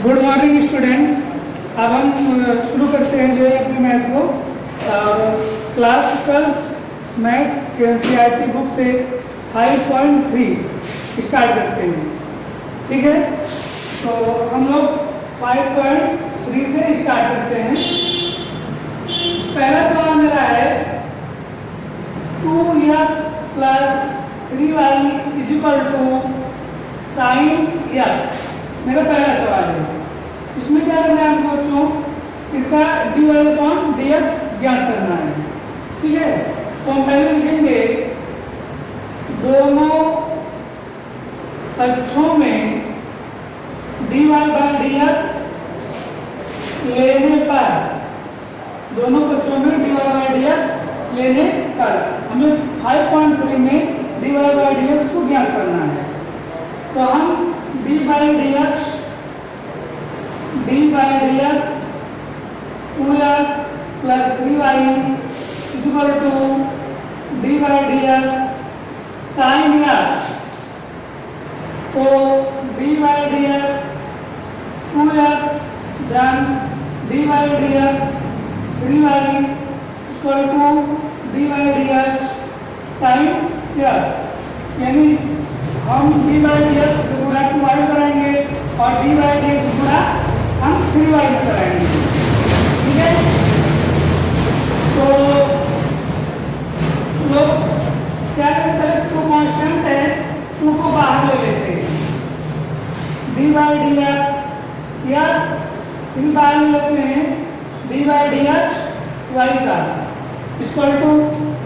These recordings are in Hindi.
Good morning student. अब हम शुरू करते हैं जो है अपने मैथ को। क्लास 12 मैथ एनसीईआरटी बुक से 5.3 स्टार्ट करते हैं। ठीक है, तो हम लोग 5.3 से स्टार्ट करते हैं। पहला सवाल मेरा है 2x + 3y = sin x। मेरा पहला सवाल है। इसमें क्या करना है आपको बच्चों, इसका dy/dx ज्ञात करना है। ठीक है, तो हम पहले लिखेंगे दोनों पक्षों में dy/dx लेने पर, दोनों पक्षों में dy/dx लेने पर हमें 5.3 में dy/dx को ज्ञात करना है। तो हम dy/dx 2x + 3y = dy/dx sin x। तो dy/dx 2x then dy/dx 3y = dy/dx sin x। यानी हम dy/dx गुणा 2y कराएंगे और dy/dx गुणा हम 3y में कराएंगे। ठीक है, तो लोग क्या करते हैं, 2 कांस्टेंट है, 2 को बाहर ले लेते हैं। dy/dx x 3 बाहर ले लेते हैं, dy/dx y का =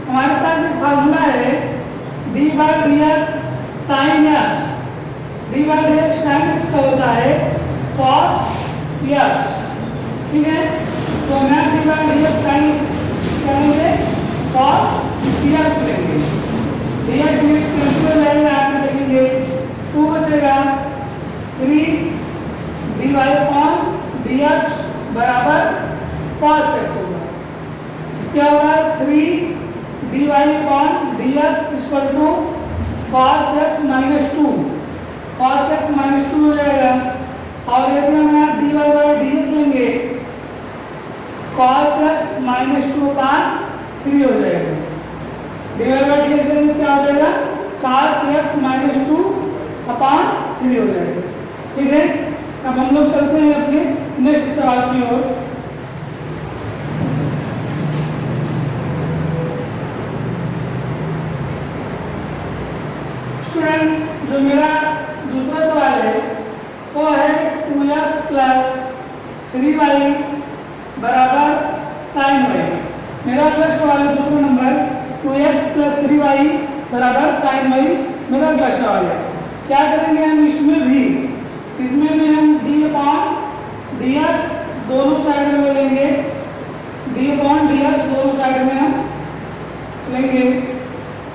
हमारे पास एक फार्मूला है dy/dx sin x। dy/dx sin x का होता है cos x। ठीक है, तो मैं dy/dx sin करेंगे cos x लेंगे। dx dx कैंसिल हो जाएगा, आप देखेंगे 2 बचेगा, 3 dy/dx = cos x होगा। क्या होगा, 3 dy/dx = cos x - 2, cos x - 2 हो जाएगा। और यदि हम यहाँ dy/dx लेंगे cos x - 2/3 हो जाएगा। dy/dx लेंगे क्या हो जाएगा, cos x - 2/3 हो जाएगा। ठीक है, अब हम लोग चलते हैं अपने नेक्स्ट सवाल की ओर। स्टूडेंट, जो मेरा दूसरा सवाल है वो है 2x + 3y = sin y। मेरा अगला सवाल है दूसरा number 2x + 3y = sin y। मेरा अगला सवाल है, क्या करेंगे हम इसमें भी हम d/dx दोनों साइड में लेंगे, d/dx दोनों साइड में हम लेंगे,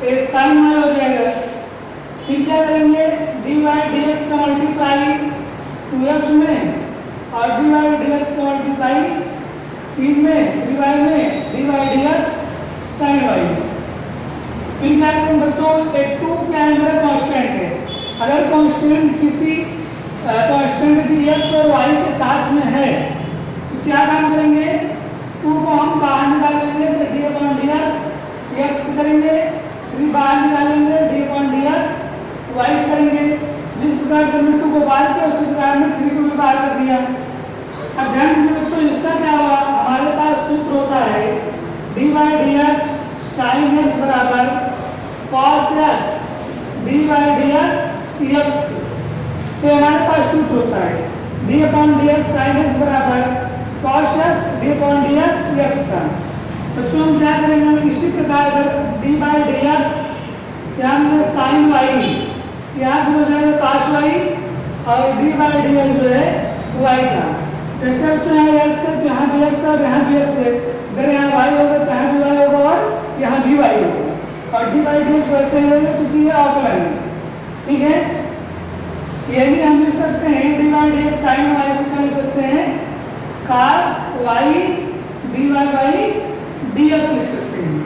एक sin y हो जाएगा। फिर क्या करेंगे, dy/dx का मल्टीप्लाई 2x में और dy/dx का मल्टीप्लाई 3 में 3y में dy/dx sin y। फिर क्या करेंगे बच्चों, एक 2 क्या है, मेरा कांस्टेंट है। अगर कांस्टेंट किसी कांस्टेंट यदि x और y के साथ में है तो क्या काम करेंगे, 2 को हम बाहर निकालेंगे तो dy/dx x करेंगे, 3 बाहर निकालेंगे dy/dx y करेंगे। जिस प्रकार से हमने 2 को बाहर किया उसी प्रकार में 3 को भी बाहर कर दिया। अब ध्यान दीजिए बच्चों, इसका क्या हुआ, हमारे पास सूत्र होता है dy/dx sin x = cos x dy/dx x। तो हमारे पास सूत्र होता है dy/dx sin x = cos x dy/dx x का। बच्चों हम क्या करेंगे, हम इसी प्रकार अगर dy/dx क्या हमने sin y यहाँ भी हो जाएगा cos y और dy/dx जो है y का। जैसे बच्चों यहाँ x है तो यहाँ भी x है और यहाँ भी x है, अगर यहाँ y होगा तो यहाँ भी y होगा और यहाँ भी y होगा। और dy/dx वैसे ही होगा क्योंकि ये आउटलाइन है। ठीक है, यानी हम लिख सकते हैं dy/dx sin y को क्या लिख सकते हैं, cos y dy/dx लिख सकते हैं।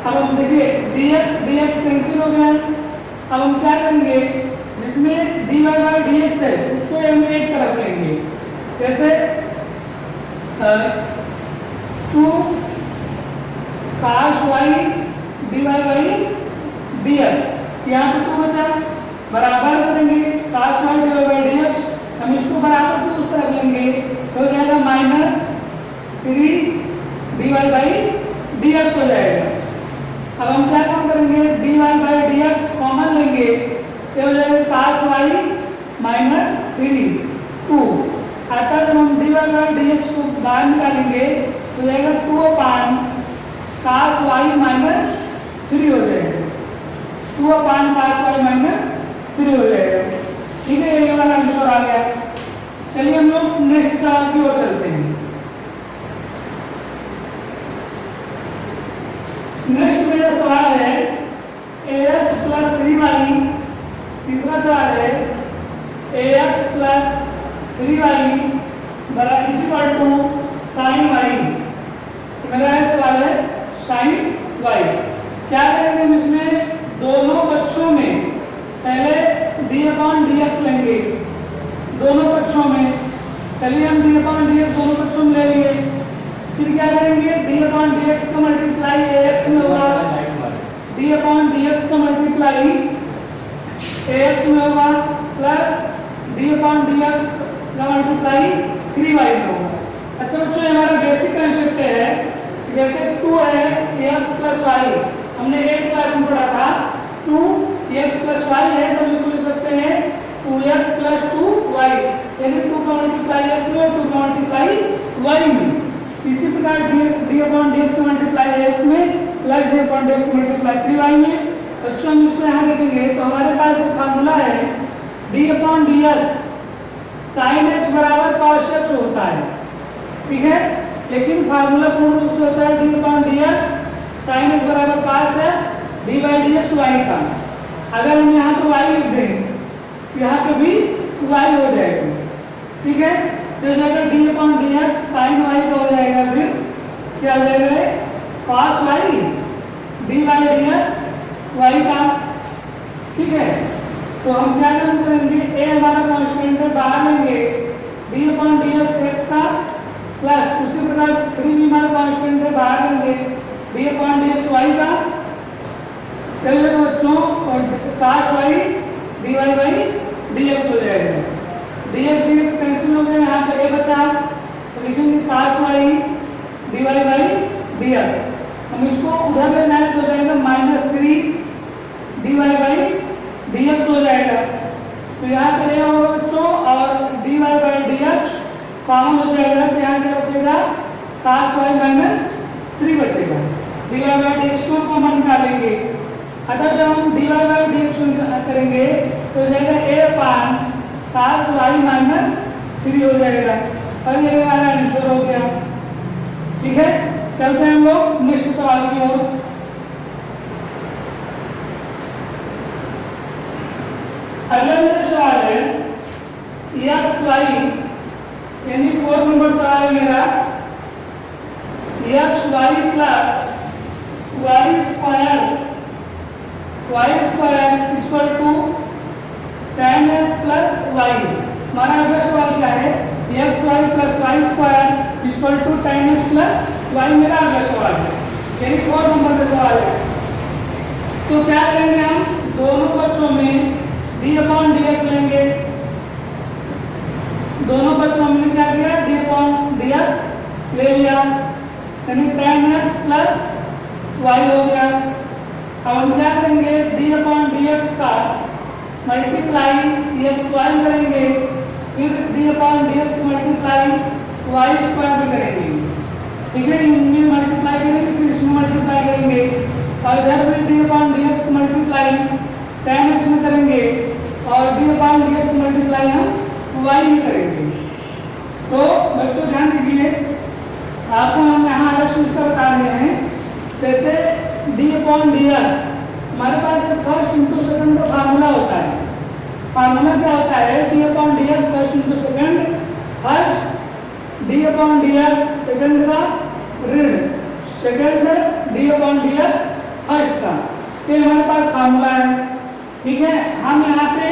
अब हम देखिए dx dx कैंसिल हो गया। अब हम क्या करेंगे, जिसमें dy/dx है उसको हम एक तरफ लेंगे जैसे 2 cos y dy by dx, यहाँ पे 2 बचा, बराबर करेंगे cos y dy by dx, हम इसको बराबर को उस तरफ लेंगे तो हो जाएगा -3 dy by dx हो जाएगा। अब हम क्या काम करेंगे, dy by dx कॉमन लेंगे तो हो जाएगा cos y -3 2, अतः जब हम dy by dx को बाहर निकालेंगे तो जाएगा 2 अपान cos y -3 हो जाएगा, 2 अपान cos y -3 हो जाएगा। ठीक है, ये वाला आंसर आ गया। चलिए हम लोग नेक्स्ट सवाल की ओर चलते हैं। नेक्स्ट मेरा सवाल है ax + 3y, तीसरा सवाल है ax + 3y = sin y। मेरा सवाल है sin y। क्या करेंगे हम इसमें दोनों पक्षों में पहले d/dx लेंगे, दोनों पक्षों में। चलिए हम d/dx दोनों पक्षों में ले लिए, फिर क्या करेंगे d/dx का मल्टीप्लाई ax में होगा, d/dx का मल्टीप्लाई ax में होगा प्लस d/dx का मल्टीप्लाई 3y में होगा। अच्छा बच्चों, हमारा बेसिक कंसेप्ट है, जैसे 2 है x + y, हमने 8 क्लास में पढ़ा था 2x + y है, तो इसको लिख सकते हैं 2x + 2y, यानी 2 का मल्टीप्लाई x में और 2 का मल्टीप्लाई y में। इसी प्रकार d/dx का मल्टीप्लाई x में प्लस d/dx मल्टीप्लाई 3y में। बच्चों हम इसको यहाँ देखेंगे तो हमारे पास एक फार्मूला है d/dx sin x = cos x होता है, ठीक है, लेकिन फार्मूला पूर्ण रूप से होता है d/dx sin x = cos x d/dx y का। अगर हम यहाँ पर y लिख दें तो यहाँ पे भी y हो जाएगा, ठीक है, तो जाएगा d/dx sin y का हो जाएगा, फिर क्या हो जाएगा cos y d/dx y का, ठीक है। तो हम क्या काम करेंगे, a हमारा कांस्टेंट है, बाहर लेंगे d/dx x का प्लस उसी प्रकार 3 भी हमारा कांस्टेंट है, बाहर लेंगे d/dx y का। चलिए तो बच्चों cos y dy by dx हो जाएगा, dx dx कैंसिल हो गया, यहाँ पे a बचा तो लिखेंगे cos y dy by dx। हम इसको उधर ले जाए तो जाएगा -3 dy by dx हो जाएगा, तो यहाँ पे a होगा बच्चों और dy by dx कॉमन हो जाएगा, तो यहाँ क्या बचेगा cos y -3 बचेगा, dy by dx को कॉमन निकालेंगे। अतः जब हम dy by dx करेंगे तो जाएगा a अपान cos y -3 हो जाएगा, और ये हमारा आंसर हो गया। ठीक है, चलते हैं हम लोग नेक्स्ट सवाल की ओर। अगला मेरा सवाल है x y, यानी 4 नंबर सवाल है मेरा, x y plus y square equal to tan x plus y। हमारा अगला सवाल क्या है, x y plus y square equal to tan x plus y, मेरा अगला सवाल है, यानी 4 नंबर का सवाल है। तो क्या करेंगे, हम दोनों पक्षों में d/dx लेंगे, दोनों पक्षों में क्या किया d/dx ले लिया, यानी tan x प्लस y हो गया। अब हम क्या करेंगे d/dx का मल्टीप्लाई x y करेंगे, फिर d/dx मल्टीप्लाई y स्क्वायर में करेंगे, ठीक है, इनमें मल्टीप्लाई करेंगे फिर इसमें मल्टीप्लाई करेंगे, और इधर में d/dx मल्टीप्लाई tan x में करेंगे और d/dx मल्टीप्लाई हम y में करेंगे। तो बच्चों ध्यान दीजिए, आपको हम यहाँ अलग चीज का बता रहे हैं, जैसे d/dx हमारे पास फर्स्ट इंटू सेकंड का फार्मूला होता है। फार्मूला क्या होता है, d/dx first into second, first d/dx second का ऋण सेकंड d/dx फर्स्ट का, ये हमारे पास फार्मूला है, ठीक है। हम यहाँ पे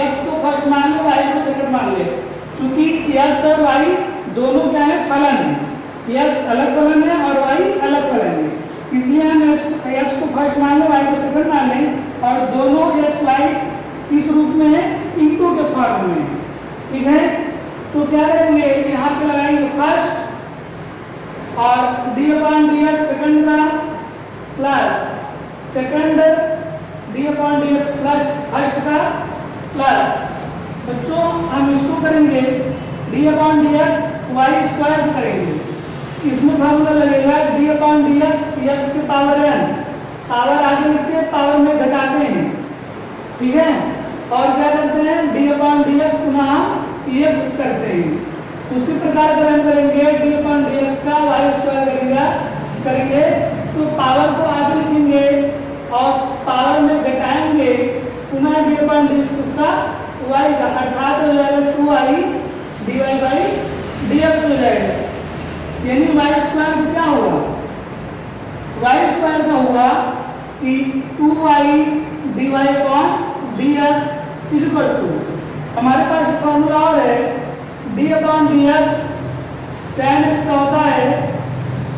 x को फर्स्ट मान ले, y को सेकंड मान ले। चूंकि x और y दोनों क्या है, फलन है, x अलग फलन है और y अलग फलन है, इसलिए हम x को फर्स्ट मान लें, y को सेकंड मान लें और दोनों x y इस रूप में है, इंटू के फॉर्म में, ठीक है। तो क्या करेंगे, यहाँ पे लगाएंगे फर्स्ट और d/dx सेकंड का plus second d/dx plus first का प्लस, बच्चों हम इसको करेंगे d/dx y स्क्वायर करेंगे, इसमें फॉर्मूला लगेगा d/dx x के पावर n, पावर आगे लिखते हैं, पावर में घटाते हैं, ठीक है, और क्या करते हैं d/dx पुनः dx करते हैं। उसी प्रकार अगर हम करेंगे d/dx का y स्क्वायर करेंगे तो पावर को आगे लिखेंगे और पावर में घटाएंगे, पुनः d/dx का y का, अर्थात हो जाएगा 2y dy/dx हो जाएगा, यानी y स्क्वायर क्या होगा, y स्क्वायर का होगा कि 2y dy/dx इक्वल टू, हमारे पास फॉर्मूला और है d/dx tan x का होता है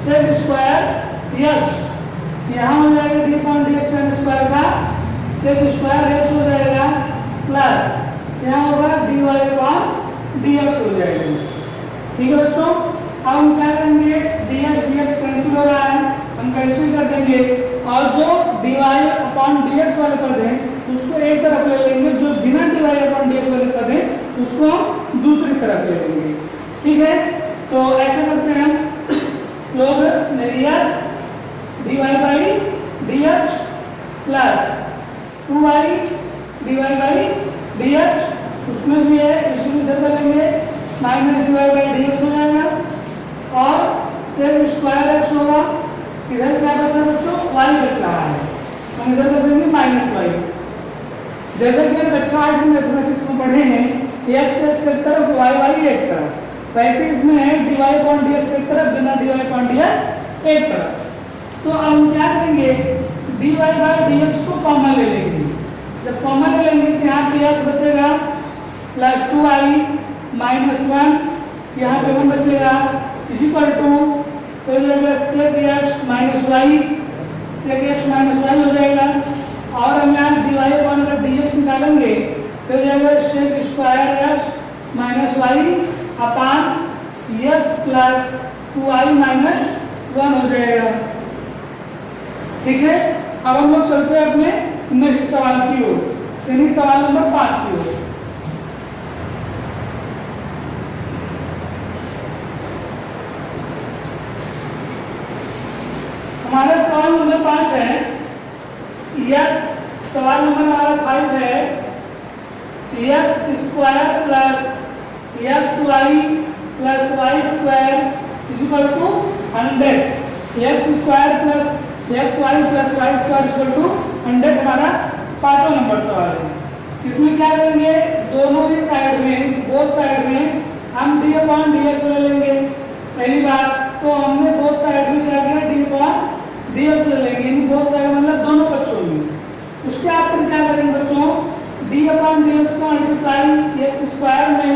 sec स्क्वायर x, यहाँ हो जाएगा d/dx tan स्क्वायर का sec स्क्वायर x हो जाएगा प्लस यहाँ होगा dy/dx हो जाएगा, ठीक है बच्चों। अब हम क्या करेंगे, dx कैंसिल हो रहा है, हम कैंसिल कर देंगे और जो dy/dx वाले पद हैं उसको एक तरफ ले लेंगे, जो बिना dy/dx वाले पद हैं उसको हम दूसरी तरफ ले लेंगे, ठीक है। तो ऐसा करते हैं हम लोग, x dy/dx plus 2y dy/dx, उसमें भी है, इसमें इधर करेंगे माइनस dy/dx हो जाएगा और सेक स्क्वायर x होगा, इधर क्या बचा बच्चों, y बच रहा है, हम इधर कर देंगे माइनस y। जैसा कि हम कक्षा 8 में मैथमेटिक्स में पढ़े हैं, x एक तरफ y एक तरफ, वैसे इसमें है dy/dx एक तरफ, बिना dy/dx एक तरफ। तो हम क्या करेंगे, dy/dx को कॉमन ले लेंगे, जब कॉमन ले लेंगे तो यहाँ पे x बचेगा प्लस 2y माइनस 1, यहाँ पे 1 बचेगा इज इक्वल टू, तो sec x minus Y, sec x minus Y हो जाएगा और हम यहाँ dy/dx निकालेंगे, फिर जाएगा sec square x minus Y upon x plus 2y minus 1 हो जाएगा, ठीक है। अब हम लोग चलते हैं अपने नेक्स्ट सवाल की ओर, यानी सवाल नंबर 5 की ओर। हमारा सवाल नंबर 5 है, x सवाल नंबर हमारा 5 है, x square plus xy plus y square is equal to 100, x square plus xy plus y square is equal to 100 हमारा 5वां नंबर सवाल है। इसमें क्या करेंगे, दोनों ही साइड में, बोथ साइड में हम d/dx ले लेंगे, पहली बात तो हमने बोथ साइड में क्या किया, d/dx ले लेंगे, बोथ साइड मतलब दोनों पक्षों में। उसके बाद क्या करेंगे बच्चों, d/dx का मल्टीप्लाई x स्क्वायर में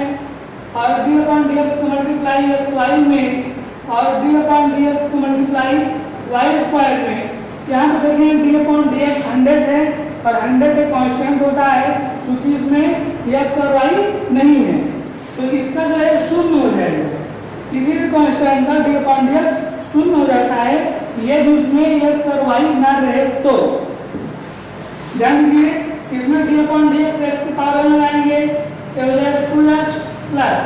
और d/dx का मल्टीप्लाई xy में और d/dx का मल्टीप्लाई y स्क्वायर में। यहाँ पे देखें d/dx 100 है और 100 एक कांस्टेंट होता है, क्योंकि इसमें x और y नहीं है तो इसका जो है शून्य हो जाएगा, किसी भी कांस्टेंट का d/dx शून्य हो जाता है यदि उसमें x और y ना रहे तो। ध्यान दीजिए, इसमें d/dx x के पावर में लाएंगे, ये हो जाएगा 2x प्लस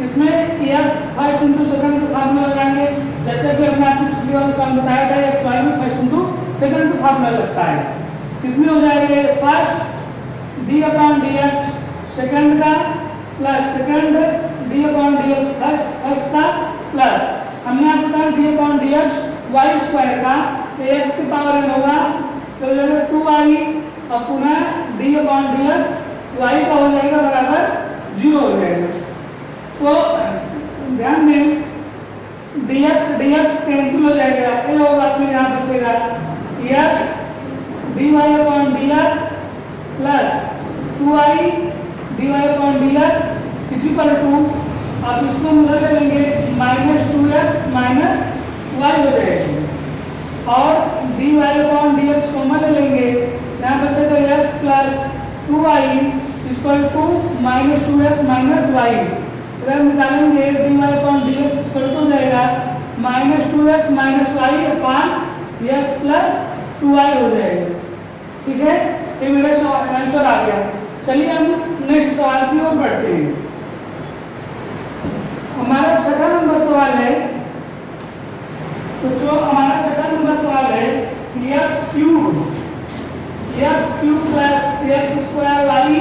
इसमें x फर्स्ट इंटू सेकंड का फार्मूला लगाएंगे, जैसे कि हमने आपको पिछली बार सवाल बताया था x y में फर्स्ट इंटू सेकंड का फार्मूला लगता है। इसमें हो जाएगा फर्स्ट d/dx सेकंड का प्लस सेकंड d/dx फर्स्ट का प्लस हमने आपको बताया d/dx y स्क्वायर का, तो x के पावर n होगा तो हो जाएगा 2y और पुनः d/dx y का हो जाएगा बराबर 0 हो जाएगा। तो ध्यान दें dx कैंसिल हो जाएगा, ये होगा अपने यहाँ बचेगा x dy/dx plus 2y dy/dx is equal to, अब इसको हम उधर ले लेंगे -2x माइनस वाई हो जाएगी, और dy अपॉन dx कॉमन ले लेंगे, यहाँ बचेगा x plus 2y equal to -2x minus y. फिर हम निकालेंगे dy upon dx equal to हो जाएगा -2x minus y upon x plus 2y हो जाएगा। ठीक है, ये मेरा आंसर आ गया। चलिए हम नेक्स्ट सवाल की ओर बढ़ते हैं। हमारा छठा नंबर सवाल है, तो जो हमारा छठा नंबर सवाल है x cube plus x square y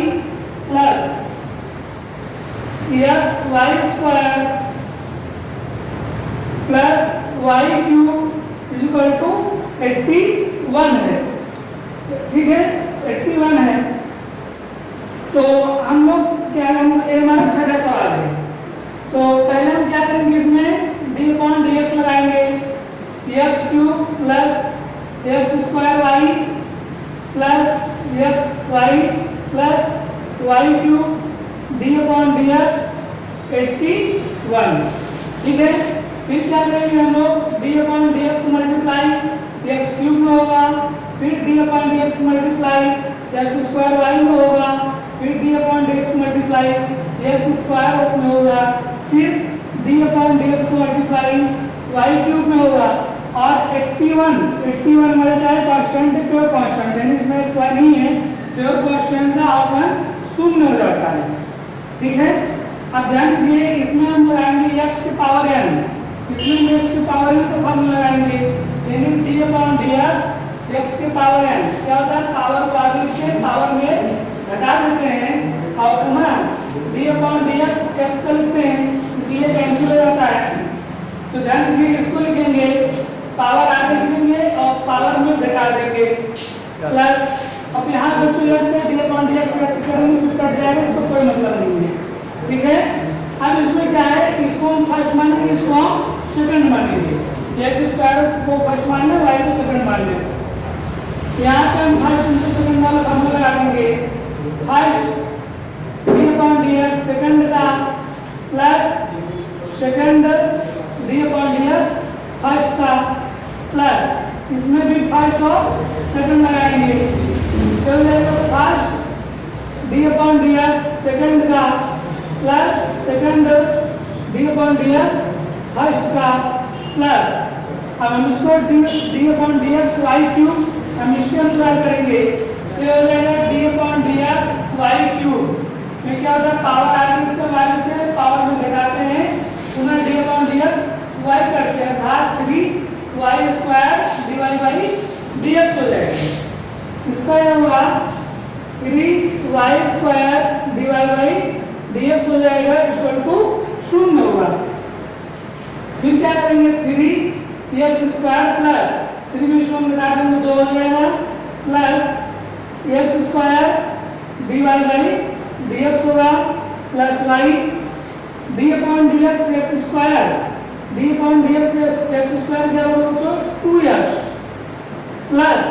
plus x y square plus y cube is equal to 81 है। ठीक है, 81 है। तो हम लोग क्या, हमारा छठा सवाल है, तो पहले हम क्या करेंगे, इसमें d अपॉन dx लगाएंगे, x cube plus x square y plus x y plus y cube d upon dx 81। ठीक है, फिर क्या करेंगे हम लोग, d upon dx multiply x cube में होगा, फिर d upon dx multiply x square y में होगा, फिर d upon dx multiply x square में होगा, फिर d upon dx multiply y cube में होगा, और 81 हमारा क्या है, कांस्टेंट है, प्योर कांस्टेंट है, इसमें x y नहीं है, प्योर कांस्टेंट का आउटपुट शून्य हो जाता है। ठीक है, अब ध्यान दीजिए, इसमें हम लगाएंगे x की पावर n, इसमें x की पावर n तो हम लगाएंगे, यानी d अपॉन dx x के पावर n, क्या होता है, पावर को आगे के पावर में घटा देते हैं और पुनः d अपॉन dx x का लिखते हैं, इसलिए कैंसिल हो जाता है। तो ध्यान दीजिए, इसको लिखेंगे, पावर आगे लिखेंगे और पावर में घटा देंगे, प्लस अब यहाँ बच्चों x से d अपॉन dx x करेंगे, फिर कट जाएगा, इसको कोई मतलब नहीं है। ठीक है, अब इसमें क्या है, इसको हम फर्स्ट मानेंगे, इसको हम सेकंड मानेंगे, x स्क्वायर को फर्स्ट मान लें, y को सेकंड मान लें। यहाँ पे हम फर्स्ट इंटू सेकंड वाला फॉर्मूला लगा देंगे, first d upon dx second का plus second d upon dx first का प्लस इसमें भी फर्स्ट और सेकंड लगाएंगे, तो first d upon dx second का plus second d upon dx first का प्लस, अब हम इसको d upon dx Y cube हम इसके अनुसार करेंगे, तो हो जाएगा d upon dx Y cube में क्या होता है, पावर आगे तो वैल्यू के पावर में घटाते हैं, पुनः d अपॉन dx y करते हैं, अर्थात 3y square dy by dx हो जाएगा। इसका यह हुआ 3y square dy by dx हो जाएगा, इक्वल टू 0 होगा। फिर क्या करेंगे, 3x स्क्वायर प्लस 3 में शून्य मिला देंगे, 2 हो जाएगा, plus x square dy by dx होगा, plus y d upon dx x square, d upon dx x square क्या होगा बच्चों, 2x प्लस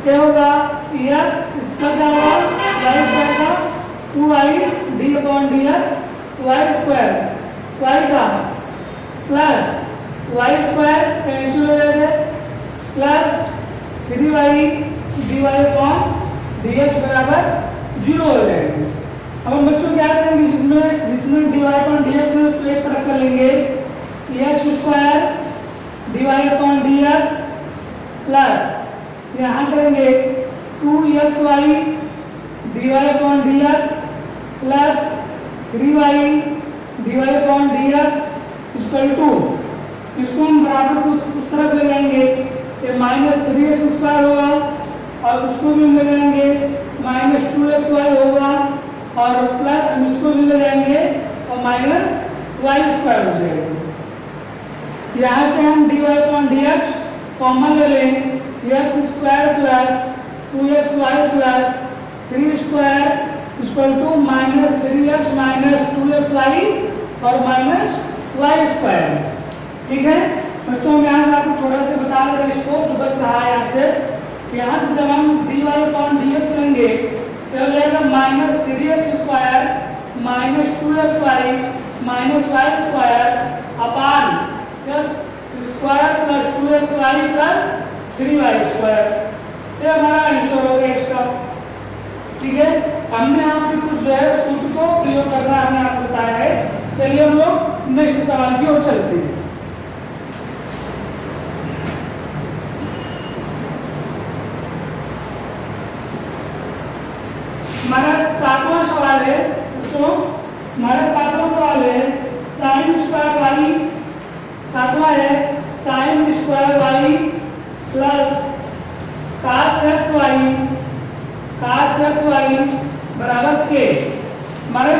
क्या होगा x, इसका क्या होगा y स्क्वायर का 2y d upon dx y square y का प्लस y स्क्वायर कैंसिल हो जाएगा, plus 3y dy upon dx बराबर 0 हो जाएगा। अब हम बच्चों क्या करेंगे, जिसमें जितने dy अपॉन dx है उसको एक तरफ कर लेंगे, x square dy upon dx plus यहाँ करेंगे 2xy dy upon dx plus 3y dy upon dx equal to, इसको हम बराबर को उस तरफ ले जाएंगे, ये -3x स्क्वायर होगा, और उसको भी ले जाएंगे -2xy होगा, और प्लस हम इसको भी ले जाएंगे और -y स्क्वायर हो जाएगा। यहाँ से हम dy अपॉन dx कॉमन ले लें, x square plus 2xy plus 3 square equal to -3x minus 2xy और -y स्क्वायर। ठीक है बच्चों, मैं यहाँ आपको थोड़ा सा बता रहा हूँ इसको जो बच रहा है यहाँ से, यहाँ से जब हम dy अपॉन dx लेंगे तो हो जाएगा -3x square minus 2xy minus y square upon x square plus 2xy plus 3y square. ये हमारा आंसर हो गया इसका। ठीक है, हमने यहाँ पे कुछ जो है सूत्र को प्रयोग करना हमने आपको बताया है। चलिए हम लोग नेक्स्ट सवाल की ओर चलते हैं। हमारा 7वां सवाल है बच्चों, हमारा 7वां सवाल है साइन स्क्वायर वाई, 7वां है sine square y plus cos x y बराबर के। हमारा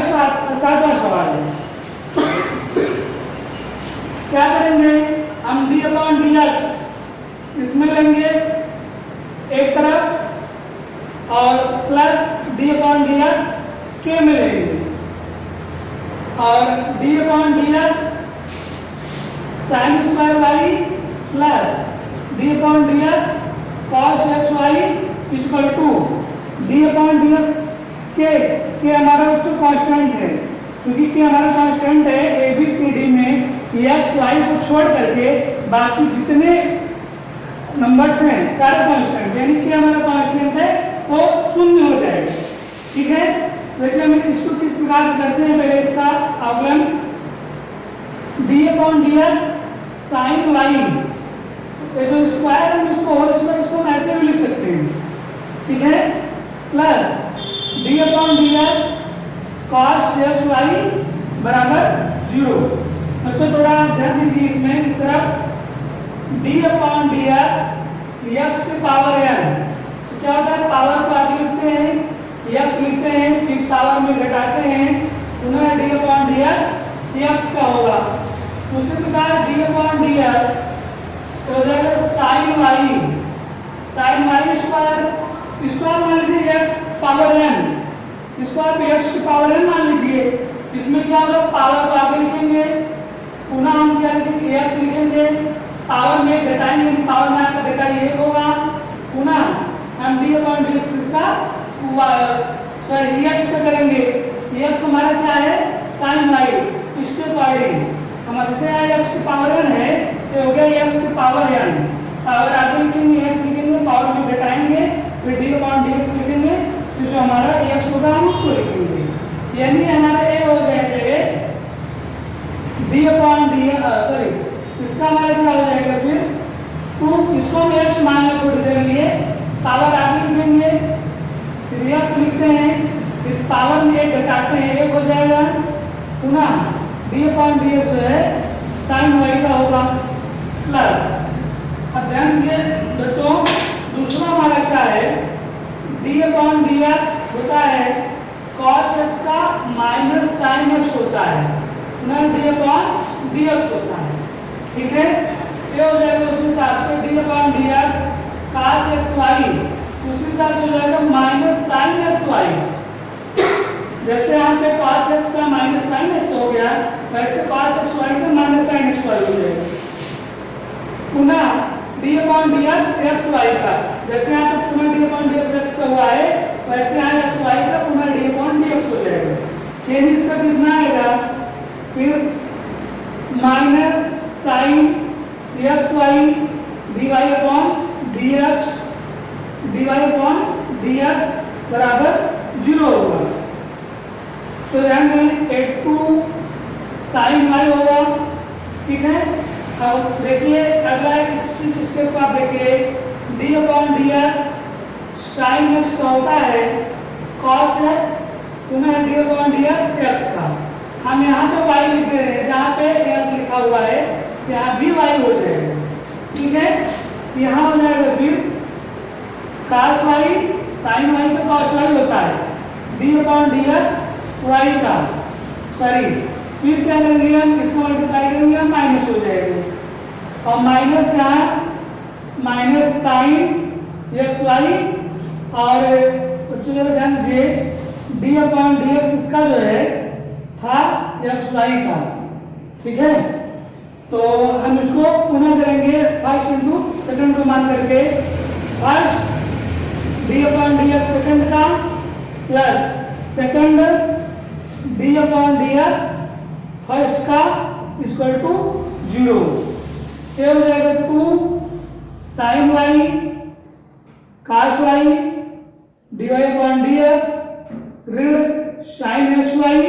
7वां सवाल है, क्या करेंगे हम डी अपॉन डी एक्स इसमें लेंगे एक तरफ और plus d upon D x के में लेंगे और d upon D x sine square y plus d upon D x cos x y equal to d upon D x k हमारा बच्चों कांस्टेंट है, क्योंकि के हमारा कांस्टेंट है ए बी सी डी में एक्स वाई को छोड़ करके बाकी जितने नंबर्स हैं सारे कांस्टेंट, यानी कि हमारा कांस्टेंट है वो शून्य हो जाएगा। ठीक है, देखिए हम इसको किस प्रकार से करते हैं। पहले इसका अवकलन d upon D x sine y, ये जो स्क्वायर है उसको होल स्क्वायर इसको हम ऐसे भी लिख सकते हैं। ठीक है, plus d upon D x cos x y बराबर 0। बच्चों थोड़ा ध्यान दीजिए इसमें, इस तरफ डी अपॉन डी एक्स के पावर n, तो क्या होता है पावर को आगे लिखते हैं x लिखते हैं फिर पावर में घटाते हैं, पुनः डी अपॉन डी एक्स का होगा। उसी प्रकार डी अपॉन डी एक्स तो हो जाएगा साइन वाई स्क्वायर, इसको आप मान लीजिए x पावर n, इसको आप x की पावर n मान लीजिए। इसमें क्या होगा पावर को आगे लिखेंगे, पुनः हम क्या लिखेंगे x लिखेंगे, पावर में घटाएंगे, पावर में आपका घटाइए होगा, पुनः हम डी अपॉन डी एक्स इसका सॉरी एक्स का करेंगे। एक्स हमारा क्या है साइन वाई, इसके अकॉर्डिंग हम जैसे एक्स की पावर n है तो हो गया एक्स की पावर n, पावर आगे लिखेंगे एक्स लिखेंगे, पावर में घटाएंगे फिर डी अपॉन डी एक्स लिखेंगे, फिर जो हमारा एक्स होगा हम उसको लिखेंगे, यानी हमारा ए हो जाएगा डी अपॉन डी सॉरी इसका हमारा क्या हो जाएगा फिर 2, इसको हम एक्स मान लें थोड़ी देर लिए, पावर आगे लिखेंगे फिर एक्स लिखते हैं फिर पावर में एक घटाते हैं एक हो जाएगा, पुनः डी अपॉन डी एक्स जो है साइन वाई का होगा प्लस। अब ध्यान दीजिए बच्चों, दूसरा हमारा क्या है डी अपॉन डी एक्स होता है कॉस एक्स का माइनस साइन एक्स होता है, पुनः डी अपॉन डी एक्स होता है। ठीक है, ये हो जाएगा उस हिसाब से d upon D x cos x y, उसी हिसाब से हो जाएगा माइनस साइन एक्स वाई। जैसे यहाँ पे cos एक्स का माइनस साइन एक्स हो गया, वैसे cos एक्स वाई का माइनस साइन एक्स वाई हो जाएगा, पुनः d upon D x x y का, जैसे यहाँ पे पुनः डी अपॉन डी एक्स का हुआ है वैसे यहाँ एक्स वाई का पुनः डी अपॉन डी एक्स हो जाएगा। यानी इसका कितना आएगा फिर minus sine x y D Y upon d Y upon D x बराबर 0 होगा। सो ध्यान दें 8 साइन वाई होगा। ठीक है, अब देखिए अगला इस स्टेप को आप देखिए D upon D x sine x का होता है कॉस एक्स, पुनः डी अपॉन डी एक्स का। हम यहाँ पे y लिख दे रहे हैं, जहाँ पे x लिखा हुआ है यहाँ भी y हो जाएगा। ठीक है, यहाँ हो जाएगा फिर cos y sin y का cos y होता है d upon D x y का, सॉरी फिर क्या करेंगे हम इसको मल्टीप्लाई करेंगे हम माइनस हो जाएगा और माइनस यहाँ माइनस साइन एक्स वाई और बच्चों ध्यान दीजिए डी अपॉन डी एक्स इसका जो है था एक्स वाई का। ठीक है, तो हम इसको पुनः करेंगे फर्स्ट इंटू सेकंड को मान करके, first D upon D X second का plus second D upon D X first का इक्वल टू 0। ये हो जाएगा 2 sine Y cos Y D Y upon D X ऋण साइन एक्स वाई,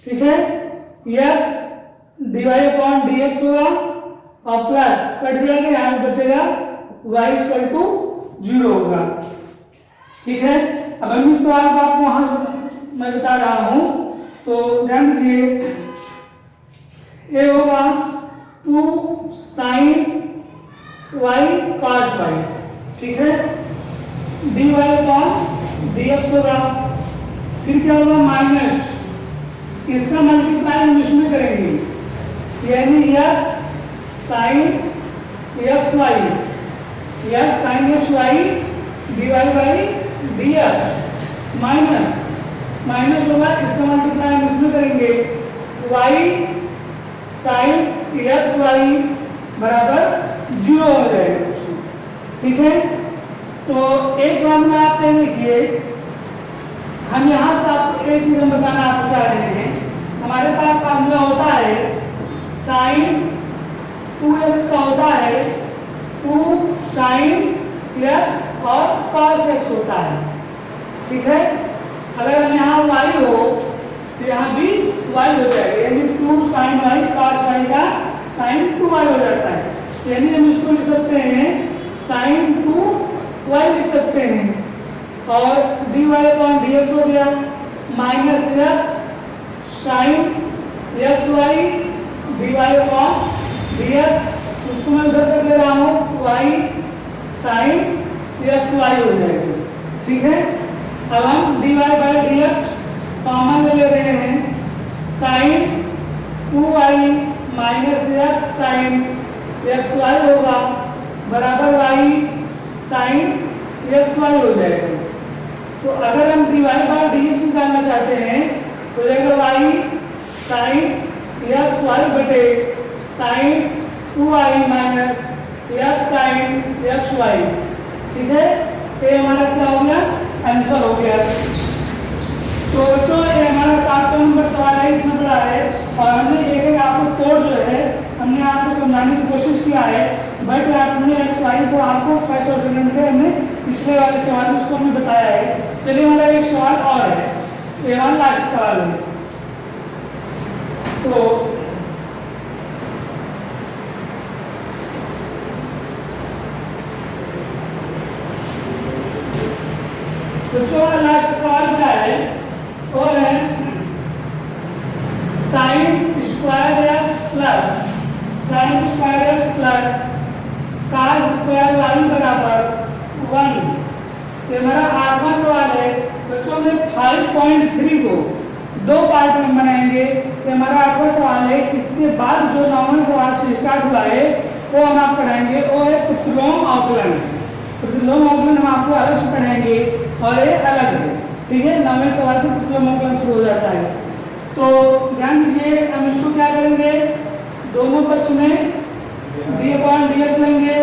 ठीक है, X D Y upon D x होगा और प्लस कट जाएगा, यहाँ पे बचेगा वाई इक्वल टू 0 होगा, ठीक है। अब अगले सवाल को आपको वहां मैं बता रहा हूं, तो ध्यान दीजिए, ये होगा 2 साइन वाई कॉस वाई, ठीक है, d Y upon D x होगा, फिर क्या होगा माइनस, इसका मल्टीप्लाई हम इसमें करेंगे, यानी x sine x y, x sine x y D y by d x minus minus होगा, इसका मल्टीप्लाई हम इसमें करेंगे, y साइन एक्स वाई बराबर 0 हो जाएगा, ठीक है। तो एक मामला आप देखिए, हम यहाँ से आपको एक चीज हम बताना आपको चाह रहे हैं, हमारे पास फार्मूला होता है साइन 2x का होता है 2 साइन x और cos x होता है, ठीक है। अगर हम यहाँ y हो तो यहाँ भी y हो जाएगा, यानी 2 साइन y cos y का साइन 2y हो जाता है, यानी हम इसको लिख सकते हैं साइन 2y लिख सकते हैं, और dy अपॉन dx हो गया minus x sine x y dy upon dx, उसको मैं उधर कर दे रहा हूँ y साइन एक्स वाई हो जाएगा, ठीक है। अब हम dy by d x common ले रहे हैं, sine 2y minus x sine x y होगा बराबर y साइन एक्स वाई हो जाएगा। तो अगर हम dy बाई डी एक्स निकालना चाहते हैं तो जाएगा y साइन एक्स वाई बटे sine 2y minus x sine x Y, ठीक है। ये हमारा क्या हो गया, आंसर हो गया। तो बच्चों ये हमारा 7 नंबर सवाल है, इतना बड़ा है, और हमने एक एक आपको तोड़ जो है हमने आपको समझाने की कोशिश किया है, बट आपने एक्स वाई को आपको फर्स्ट और सेकंड में हमने पिछले वाले सवाल में उसको हमने बताया है। चलिए हमारा एक सवाल और है, ये हमारा लास्ट सवाल है। तो लास्ट सवाल क्या है, और है sine square x plus sine square x plus cos square y बराबर 1। ये हमारा 8वां सवाल है। बच्चों में 5.3 को 2 पार्ट में बनाएंगे। ये हमारा 8वां सवाल है। इसके बाद जो 9वां सवाल से स्टार्ट हुआ है वो हम आप पढ़ाएंगे, वो है प्रतिलोम अवकलन। प्रतिलोम अवकलन हम आपको अलग से पढ़ाएंगे और ये अलग है, ठीक है। 9वें सवाल से प्रतिलोम अवकलन शुरू हो जाता है। तो ध्यान दीजिए, हम इसको क्या करेंगे, दोनों पक्ष में d/dx लेंगे,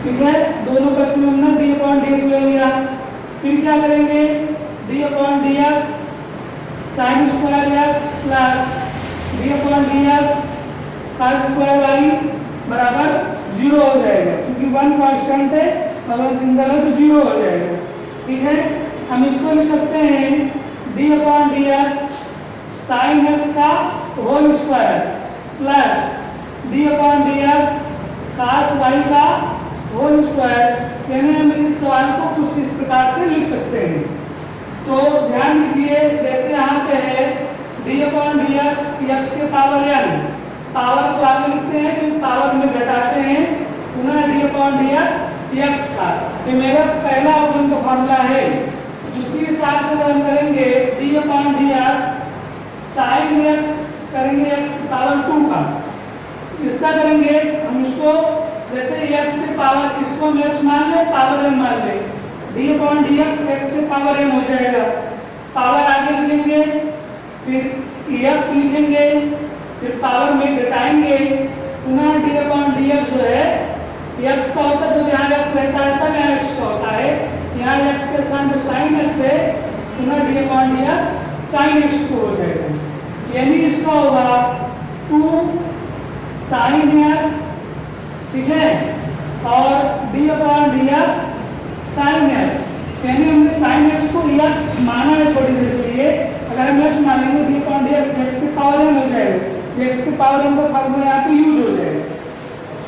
ठीक है। दोनों पक्ष में हमने d/dx ले लिया। फिर क्या करेंगे, d/dx sin square x plus d/dx cos square y बराबर 0 हो जाएगा, क्योंकि 1 कांस्टेंट है और 1 सिंगल है तो 0 हो जाएगा, ठीक है। हम इसको लिख सकते हैं d/dx sin x का whole square plus d/dx cos y का होल स्क्वायर, यानी हम इस सवाल को कुछ इस प्रकार से लिख सकते हैं। तो ध्यान दीजिए, जैसे यहाँ पे है d/dx x के पावर n, पावर को आगे लिखते हैं फिर पावर में घटाते हैं, पुनः d/dx x का, ये मेरा पहला अवकलन का फॉर्मूला है। उसी हिसाब से हम करेंगे d/dx sin x करेंगे x की पावर 2 का, इसका करेंगे हम इसको जैसे x के पावर, इसको हम x मान ले, पावर n मान ले, d/dx x के पावर n हो जाएगा। पावर आगे लिखेंगे, फिर x लिखेंगे, फिर पावर में घटाएंगे, पुनः d/dx जो है x का होता है, जब यहाँ x रहता है तब यहाँ x का होता है, यहाँ x के स्थान पर sin x है पुनः d upon D x sine x two हो जाएगा, यानी इसका होगा 2 साइन एक्स, ठीक है, और d upon D x sine x, यानी हमने साइन एक्स को एक्स माना है थोड़ी देर के लिए, अगर हम एक्स मानेंगे D upon D x x की पावर एन हो जाएगा, एक्स की पावर एन का फॉर्मूला यहाँ पे यूज हो जाएगा,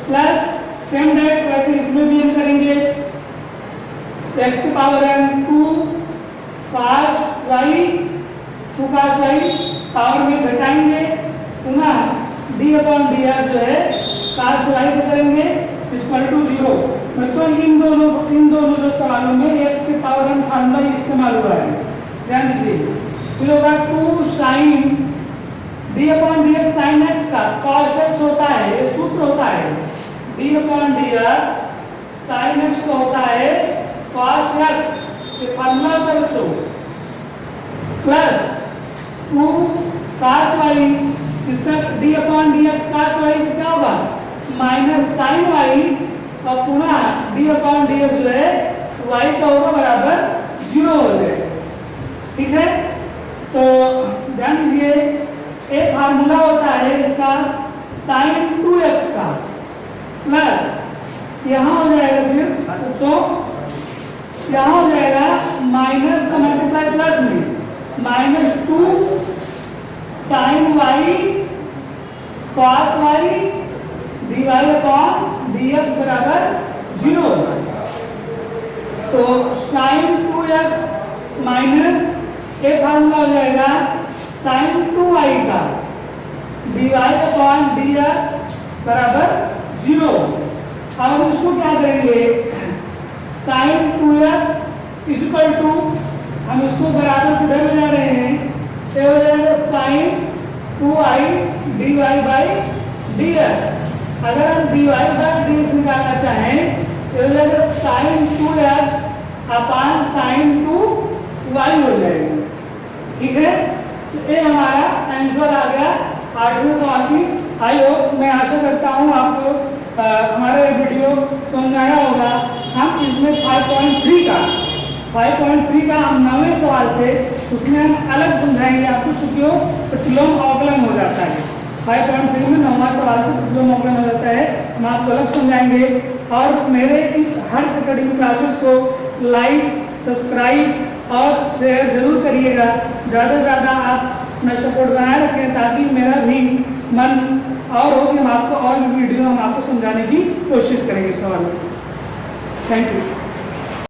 प्लस सेम डायरेक्ट वैसे इसमें भी हम करेंगे, एक्स की power n 2 cos y 2 cos y power में घटाएंगे, पुनः डी अपॉन डी एक्स जो है cos y को करेंगे इक्वल टू 0। बच्चों इन दोनों जो सवालों में x की पावर एन फॉर्मूला इस्तेमाल हुआ है, ध्यान दीजिए। फिर होगा 2 sine d upon D x sine x का cos x होता है, ये सूत्र होता है, d upon D x sine x का होता है cos x, ये फॉर्मूला होता है बच्चों, प्लस 2 cos y, इसका D upon D x cos y तो क्या होगा माइनस साइन y, और पुनः डी अपॉन डी एक्स जो है y का होगा बराबर 0 हो जाएगा, ठीक है। तो ध्यान दीजिए एक फार्मूला होता है इसका साइन 2x का, प्लस यहाँ हो जाएगा फिर बच्चों, यहाँ हो जाएगा माइनस का मल्टीप्लाई प्लस में minus 2 sine y cos y dy upon dx बराबर 0। तो साइन 2x माइनस एक फार्मूला हो जाएगा साइन 2y का dy अपॉन dx बराबर 0। अब हम इसको क्या करेंगे, साइन 2x इक्वल टू, हम इसको बराबर किधर ले जा रहे हैं, तो हो जाएगा sign 2i dy by dx। अगर हम dy बाई dx निकालना चाहें तो हो जाएगा साइन 2x अपान साइन 2y हो जाएगा, ठीक है। तो ये हमारा आंसर आ गया 8वें सवाल की। आई होप, मैं आशा करता हूँ आपको हमारा ये वीडियो समझ में आया होगा। हम इसमें 5.3 का हम 9वें सवाल से उसमें हम अलग समझाएंगे आपको, चूंकि वो प्रतिलोम अवकलन हो जाता है। 5.3 में 9वां सवाल से प्रतिलोम अवकलन हो जाता है, हम आपको अलग समझाएंगे। और मेरे इस हर अकेडमिक क्लासेस को लाइक, सब्सक्राइब और शेयर जरूर करिएगा। ज़्यादा से ज़्यादा आप अपना सपोर्ट बनाए रखें, ताकि मेरा भी मन और हो कि हम आपको और भी वीडियो हम आपको समझाने की कोशिश करेंगे सवाल। Thank you.